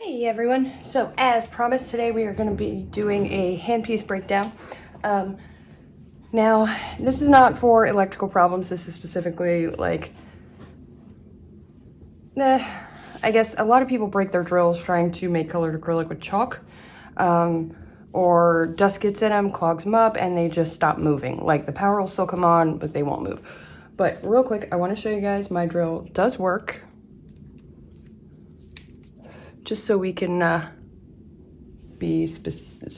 Hey everyone, so as promised today we are going to be doing a handpiece breakdown. Now this is not for electrical problems, this is specifically like, I guess a lot of people break their drills trying to make colored acrylic with chalk, or dust gets in them, clogs them up, and they just stop moving. Like the power will still come on, but they won't move. But real quick, I want to show you guys my drill does work, just so we can so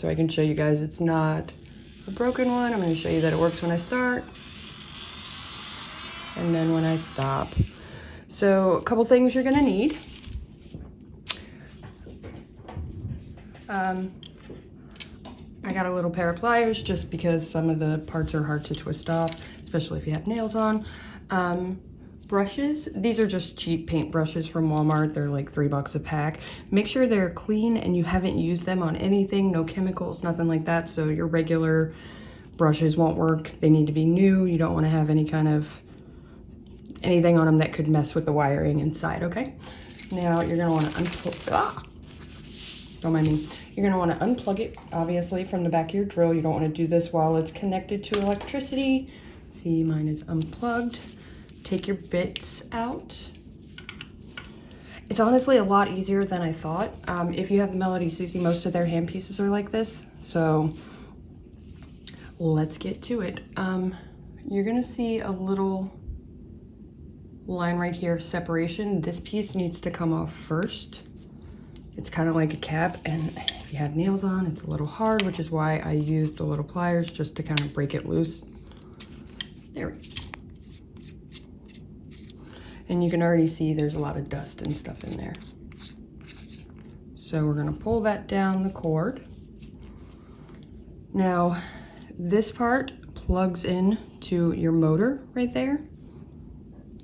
I can show you guys it's not a broken one. I'm going to show you that it works when I start and then when I stop. So a couple things you're going to need. I got a little pair of pliers just because some of the parts are hard to twist off, especially if you have nails on. Brushes, these are just cheap paint brushes from Walmart. They're like $3 a pack. Make sure they're clean and you haven't used them on anything, no chemicals, nothing like that. So your regular brushes won't work. They need to be new. You don't want to have anything on them that could mess with the wiring inside, okay? Now you're gonna want to unplug, don't mind me. You're gonna want to unplug it, obviously, from the back of your drill. You don't want to do this while it's connected to electricity. See, mine is unplugged. Take your bits out. It's honestly a lot easier than I thought. If you have the Melody Susie, most of their hand pieces are like this. So let's get to it. You're gonna see a little line right here of separation. This piece needs to come off first. It's kind of like a cap, and if you have nails on, it's a little hard, which is why I use the little pliers just to kind of break it loose. There we go. And you can already see there's a lot of dust and stuff in there. So we're gonna pull that down the cord. Now, this part plugs in to your motor right there.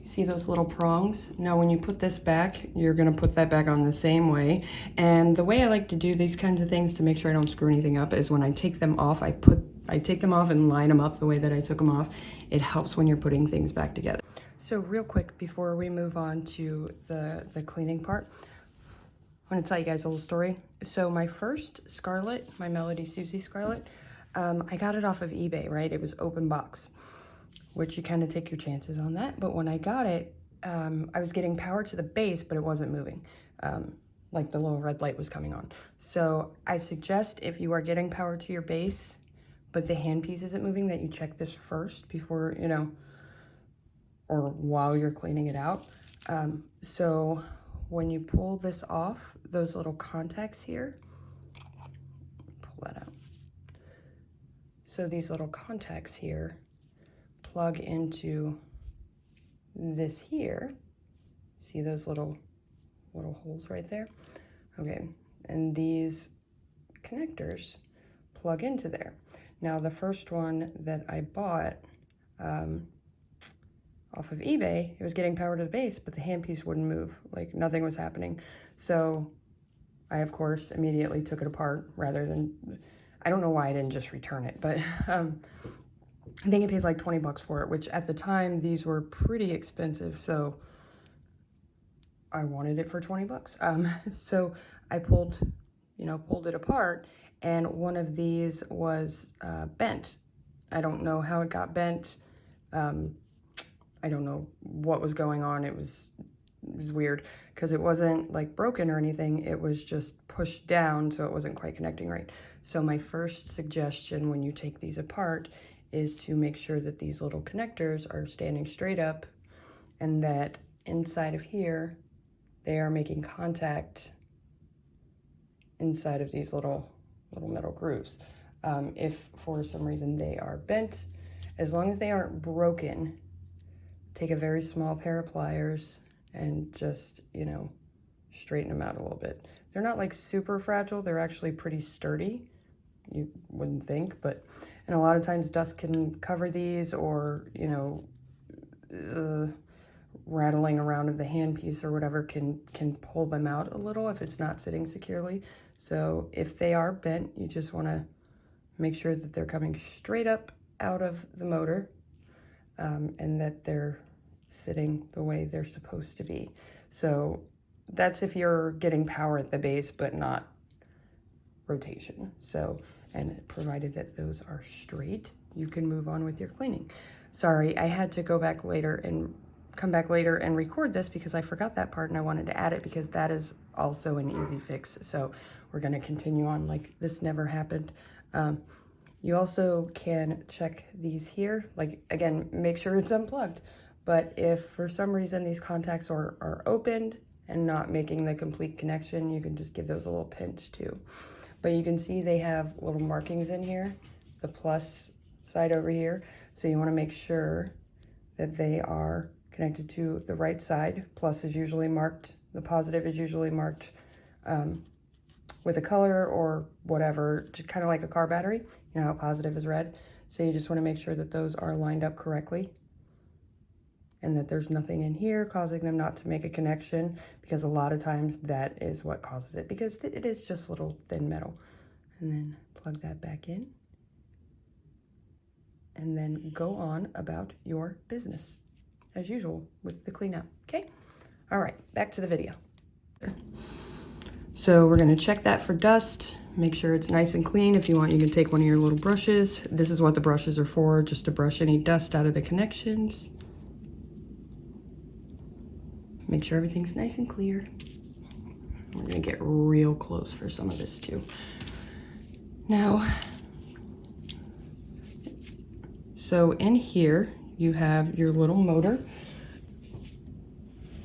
See those little prongs? Now when you put this back, you're gonna put that back on the same way. And the way I like to do these kinds of things to make sure I don't screw anything up is when I take them off, I take them off and line them up the way that I took them off. It helps when you're putting things back together. So real quick, before we move on to the cleaning part, I want to tell you guys a little story. So my first Scarlet, my Melody Susie Scarlet, I got it off of eBay, right? It was open box, which you kind of take your chances on that. But when I got it, I was getting power to the base, but it wasn't moving. Like the little red light was coming on. So I suggest if you are getting power to your base, but the handpiece isn't moving, that you check this first before, or while you're cleaning it out. So when you pull this off, those little contacts here, pull that out. So these little contacts here plug into this here. See those little holes right there? Okay, and these connectors plug into there. Now the first one that I bought, off of eBay, it was getting power to the base, but the handpiece wouldn't move, like nothing was happening. So I, of course, immediately took it apart rather than, I don't know why I didn't just return it, but I think I paid like 20 bucks for it, which at the time, these were pretty expensive. So I wanted it for 20 bucks. So I pulled it apart, and one of these was bent. I don't know how it got bent. I don't know what was going on. It was weird because it wasn't like broken or anything. It was just pushed down, so it wasn't quite connecting right. So my first suggestion when you take these apart is to make sure that these little connectors are standing straight up and that inside of here, they are making contact inside of these little metal grooves. If for some reason they are bent, as long as they aren't broken, take a very small pair of pliers and just, straighten them out a little bit. They're not like super fragile. They're actually pretty sturdy. You wouldn't think, and a lot of times dust can cover these, or, rattling around of the handpiece or whatever can pull them out a little if it's not sitting securely. So if they are bent, you just want to make sure that they're coming straight up out of the motor, and that they're sitting the way they're supposed to be. So that's if you're getting power at the base, but not rotation. So, and provided that those are straight, you can move on with your cleaning. Sorry, I had to go back later and come back later and record this because I forgot that part and I wanted to add it because that is also an easy fix. So we're going to continue on like this never happened. You also can check these here, like again, make sure it's unplugged. But if for some reason these contacts are opened and not making the complete connection, you can just give those a little pinch too. But you can see they have little markings in here, the plus side over here. So you want to make sure that they are connected to the right side. Plus is usually marked, the positive is usually marked with a color or whatever, just kind of like a car battery. You know how positive is red? So you just want to make sure that those are lined up correctly and that there's nothing in here causing them not to make a connection, because a lot of times that is what causes it, because it is just little thin metal. And then plug that back in and then go on about your business as usual with the cleanup. Okay, all right, back to the video. So we're going to check that for dust, make sure it's nice and clean. If you want, you can take one of your little brushes. This is what the brushes are for, just to brush any dust out of the connections. Make sure everything's nice and clear. We're going to get real close for some of this too. Now, so in here you have your little motor.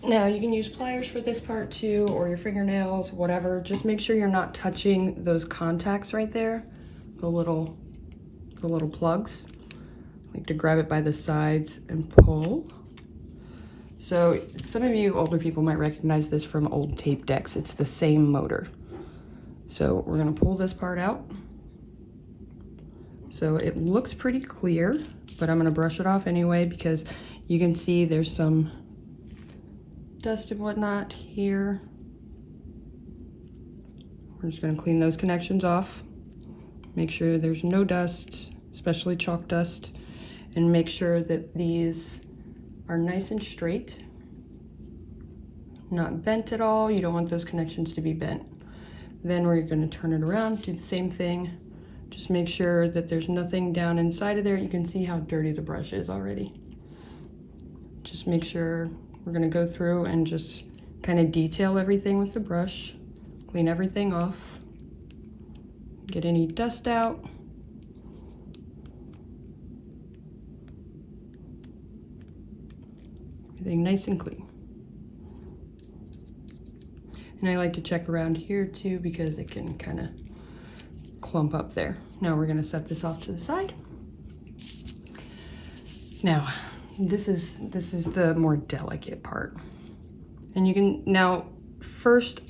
Now you can use pliers for this part too, or your fingernails, whatever. Just make sure you're not touching those contacts right there, the little plugs. Like to grab it by the sides and pull. So some of you older people might recognize this from old tape decks. It's the same motor. So we're gonna pull this part out. So it looks pretty clear, but I'm gonna brush it off anyway because you can see there's some dust and whatnot here. We're just gonna clean those connections off. Make sure there's no dust, especially chalk dust, and make sure that these are nice and straight, not bent at all. You don't want those connections to be bent. Then we're gonna turn it around, do the same thing. Just make sure that there's nothing down inside of there. You can see how dirty the brush is already. Just make sure, we're gonna go through and just kind of detail everything with the brush, clean everything off, get any dust out. Everything nice and clean. And I like to check around here too because it can kind of clump up there. Now we're going to set this off to the side. Now this is the more delicate part. And you can now first,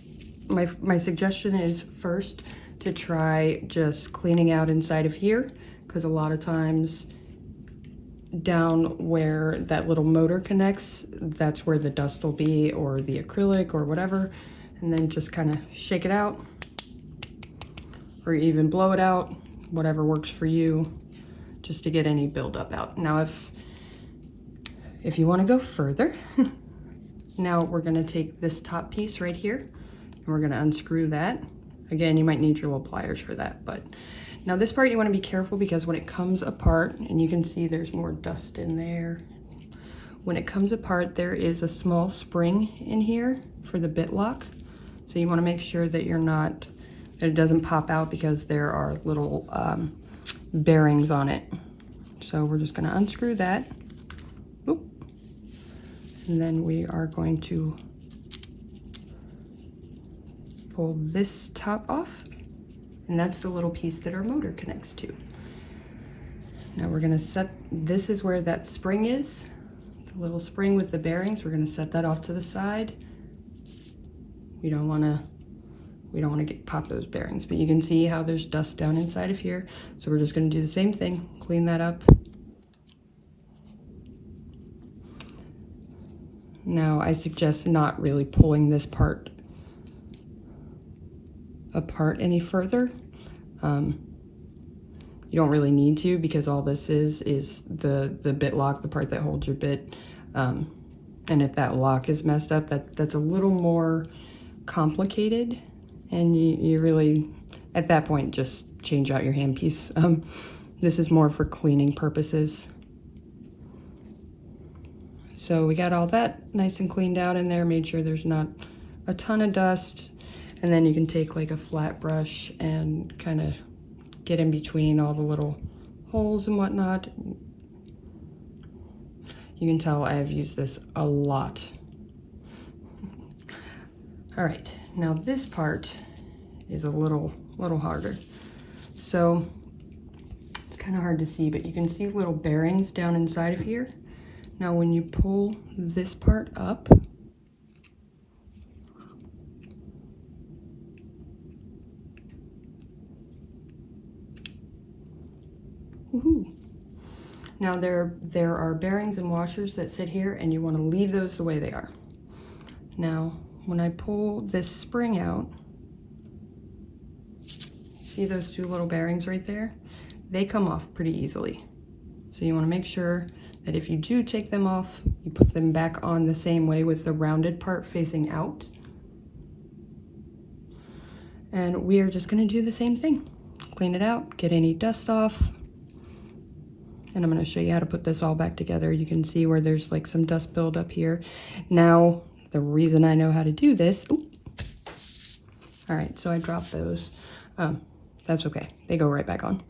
my suggestion is first to try just cleaning out inside of here, because a lot of times down where that little motor connects, that's where the dust will be, or the acrylic or whatever. And then just kind of shake it out, or even blow it out, whatever works for you, just to get any buildup out. Now if you want to go further, now we're going to take this top piece right here and we're going to unscrew that. Again, you might need your little pliers for that, but now this part you want to be careful because when it comes apart, and you can see there's more dust in there, when it comes apart there is a small spring in here for the bit lock. So you want to make sure that that it doesn't pop out because there are little bearings on it. So we're just going to unscrew that. Oop. And then we are going to pull this top off. And that's the little piece that our motor connects to. Now we're going to set, this is where that spring is, the little spring with the bearings. We're going to set that off to the side. We don't want to pop those bearings, but you can see how there's dust down inside of here. So we're just going to do the same thing, clean that up. Now I suggest not really pulling this part apart any further. You don't really need to, because all this is the bit lock, the part that holds your bit. And if that lock is messed up, that's a little more complicated, and you really, at that point, just change out your handpiece. This is more for cleaning purposes. So we got all that nice and cleaned out in there, made sure there's not a ton of dust, and then you can take like a flat brush and kind of get in between all the little holes and whatnot. You can tell I've used this a lot. All right, now this part is a little harder. So it's kind of hard to see, but you can see little bearings down inside of here. Now when you pull this part up, woohoo. Now there are bearings and washers that sit here, and you want to leave those the way they are. Now when I pull this spring out, see those two little bearings right there? They come off pretty easily. So you want to make sure that if you do take them off, you put them back on the same way with the rounded part facing out. And we are just going to do the same thing. Clean it out, get any dust off. And I'm going to show you how to put this all back together. You can see where there's like some dust buildup here. Now, the reason I know how to do this, all right, so I dropped those. That's okay, they go right back on.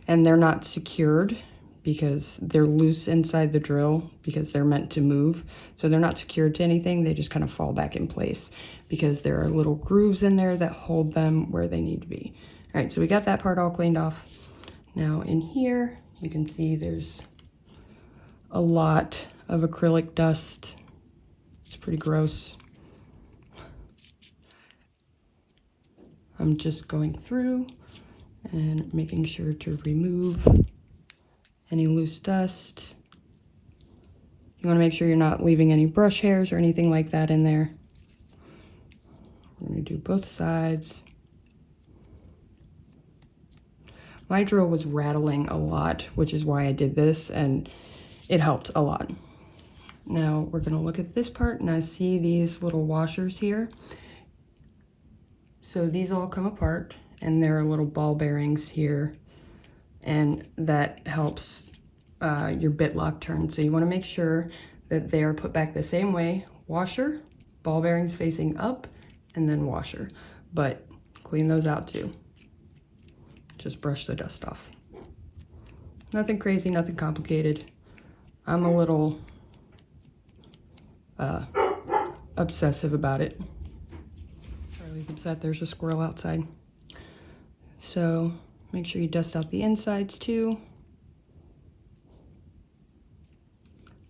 And they're not secured because they're loose inside the drill because they're meant to move. So they're not secured to anything, they just kind of fall back in place because there are little grooves in there that hold them where they need to be. All right, so we got that part all cleaned off. Now in here, you can see there's a lot of acrylic dust. It's pretty gross. I'm just going through and making sure to remove any loose dust. You want to make sure you're not leaving any brush hairs or anything like that in there. We're going to do both sides. My drill was rattling a lot, which is why I did this, and it helped a lot. Now we're going to look at this part, and I see these little washers here. So these all come apart, and there are little ball bearings here, and that helps your bit lock turn. So you want to make sure that they are put back the same way. Washer, ball bearings facing up, and then washer. But clean those out too. Just brush the dust off. Nothing crazy, nothing complicated. I'm a little obsessive about it. Charlie's upset, there's a squirrel outside. So make sure you dust out the insides too.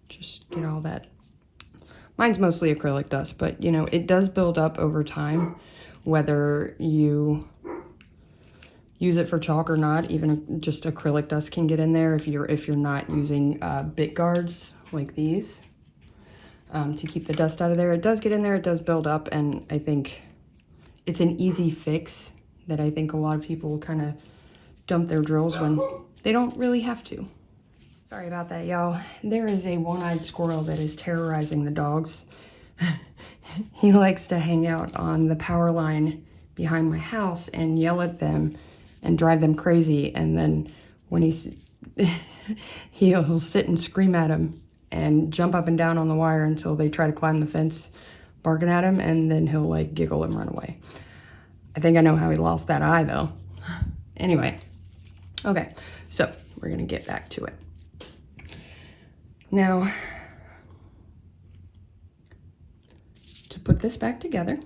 Just get all that. Mine's mostly acrylic dust, but you know, it does build up over time, whether you use it for chalk or not. Even just acrylic dust can get in there if you're not using bit guards like these to keep the dust out of there. It does get in there, it does build up, and I think it's an easy fix that I think a lot of people kind of dump their drills when they don't really have to. Sorry about that, y'all. There is a one-eyed squirrel that is terrorizing the dogs. He likes to hang out on the power line behind my house and yell at them and drive them crazy, and then when he'll sit and scream at him and jump up and down on the wire until they try to climb the fence, barking at him, and then he'll like giggle and run away. I think I know how he lost that eye though. Anyway, okay, so we're gonna get back to it. Now, to put this back together,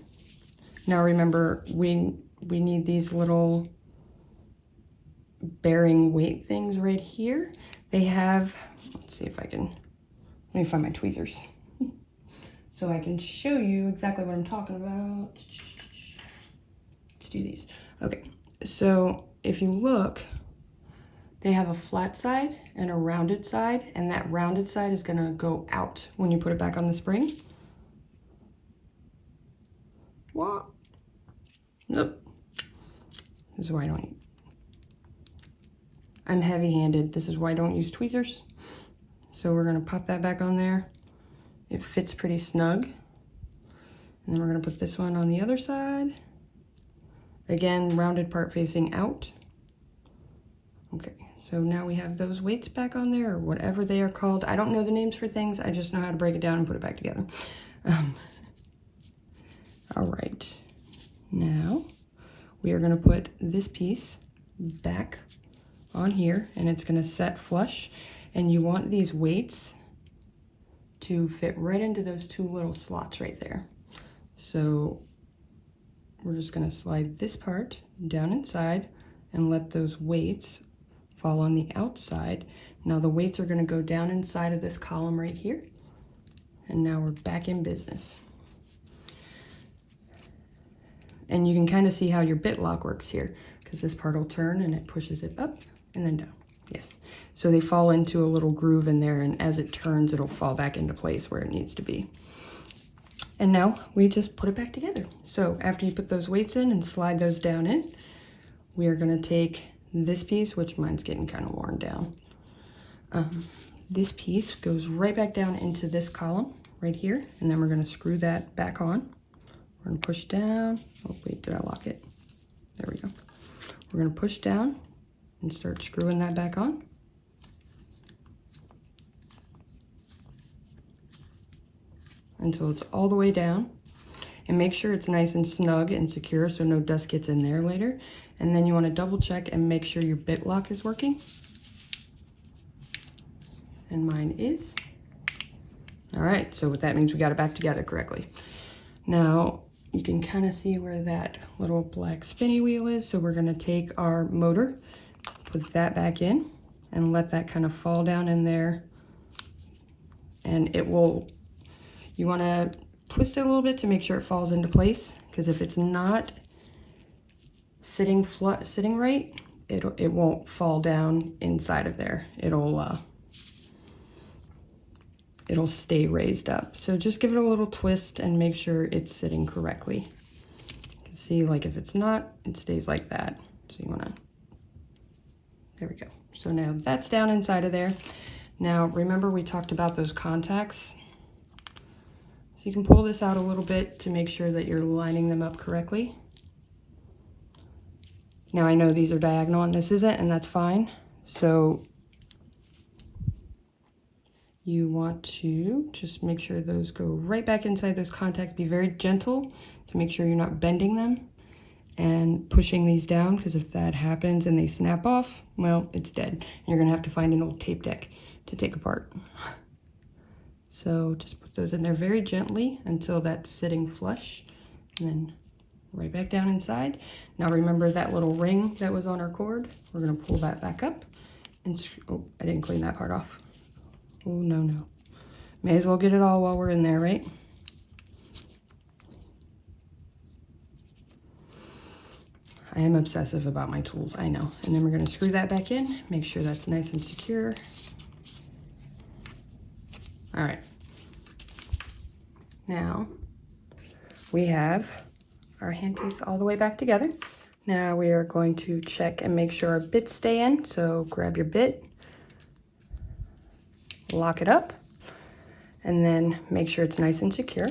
now remember we need these little bearing weight things right here. They have, let's see if I can, let me find my tweezers so I can show you exactly what I'm talking about. Let's do these. Okay, so if you look, they have a flat side and a rounded side, and that rounded side is gonna go out when you put it back on the spring. What? Nope. This is why I don't. I'm heavy-handed. This is why I don't use tweezers. So we're gonna pop that back on there, It fits pretty snug. And then we're gonna put this one on the other side. Again, rounded part facing out. Okay, so now we have those weights back on there, or whatever they are called. I don't know the names for things, I just know how to break it down and put it back together. All right, now we are gonna put this piece back on here, and it's gonna set flush, and you want these weights to fit right into those two little slots right there. So we're just gonna slide this part down inside and let those weights fall on the outside. Now the weights are gonna go down inside of this column right here. And now we're back in business. And you can kind of see how your bit lock works here, because this part will turn and it pushes it up and then down. Yes. So they fall into a little groove in there, and as it turns, it'll fall back into place where it needs to be. And now we just put it back together. So after you put those weights in and slide those down in, we are gonna take this piece, which mine's getting kind of worn down. This piece goes right back down into this column right here, and then we're gonna screw that back on. We're gonna push down. Oh wait, did I lock it? There we go. We're gonna push down and start screwing that back on. Until it's all the way down, and make sure it's nice and snug and secure so no dust gets in there later. And then you want to double check and make sure your bit lock is working. And mine is. All right, so what that means, we got it back together correctly. Now you can kind of see where that little black spinny wheel is. So we're gonna take our motor, put that back in, and let that kind of fall down in there. And it will, you want to twist it a little bit to make sure it falls into place, because if it's not sitting right, it won't fall down inside of there. It'll stay raised up. So just give it a little twist and make sure it's sitting correctly. You can see, like, if it's not, it stays like that. So you want to, there we go. So now that's down inside of there. Now remember we talked about those contacts. So you can pull this out a little bit to make sure that you're lining them up correctly. Now I know these are diagonal and this isn't, and that's fine. So you want to just make sure those go right back inside those contacts. Be very gentle to make sure you're not bending them and pushing these down, because if that happens and they snap off, well, it's dead. You're gonna have to find an old tape deck to take apart. So just put those in there very gently until that's sitting flush, and then right back down inside. Now remember that little ring that was on our cord? We're gonna pull that back up and, oh, I didn't clean that part off. Oh, no. May as well get it all while we're in there, right? I am obsessive about my tools, I know. And then we're gonna screw that back in, make sure that's nice and secure. All right. Now we have our handpiece all the way back together. Now we are going to check and make sure our bits stay in. So grab your bit, lock it up, and then make sure it's nice and secure.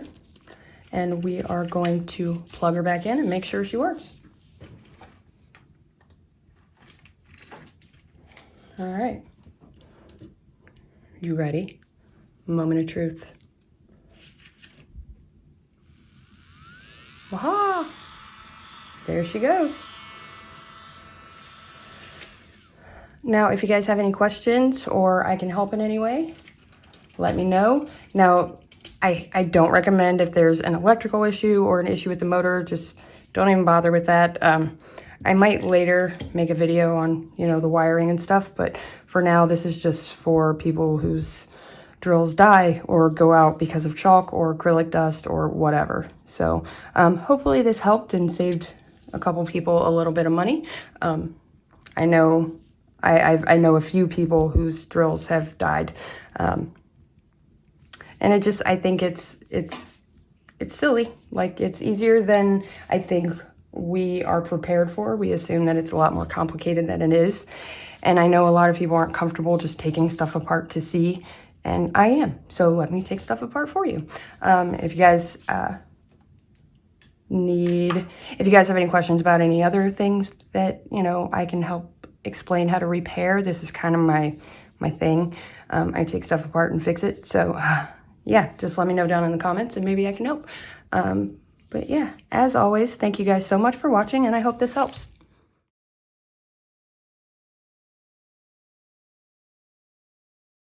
And we are going to plug her back in and make sure she works. All right. You ready? Moment of truth. Waha! There she goes. Now, if you guys have any questions or I can help in any way, let me know. Now, I don't recommend, if there's an electrical issue or an issue with the motor, just don't even bother with that. I might later make a video on, you know, the wiring and stuff, but for now, this is just for people whose drills die or go out because of chalk or acrylic dust or whatever. So hopefully this helped and saved a couple people a little bit of money. I know I know a few people whose drills have died, and it just, I think it's silly. Like, it's easier than I think we are prepared for. We assume that it's a lot more complicated than it is, and I know a lot of people aren't comfortable just taking stuff apart to see And I am. So let me take stuff apart for you. If you guys have any questions about any other things that, you know, I can help explain how to repair, this is kind of my thing. I take stuff apart and fix it. So yeah, just let me know down in the comments and maybe I can help. But yeah, as always, thank you guys so much for watching, and I hope this helps.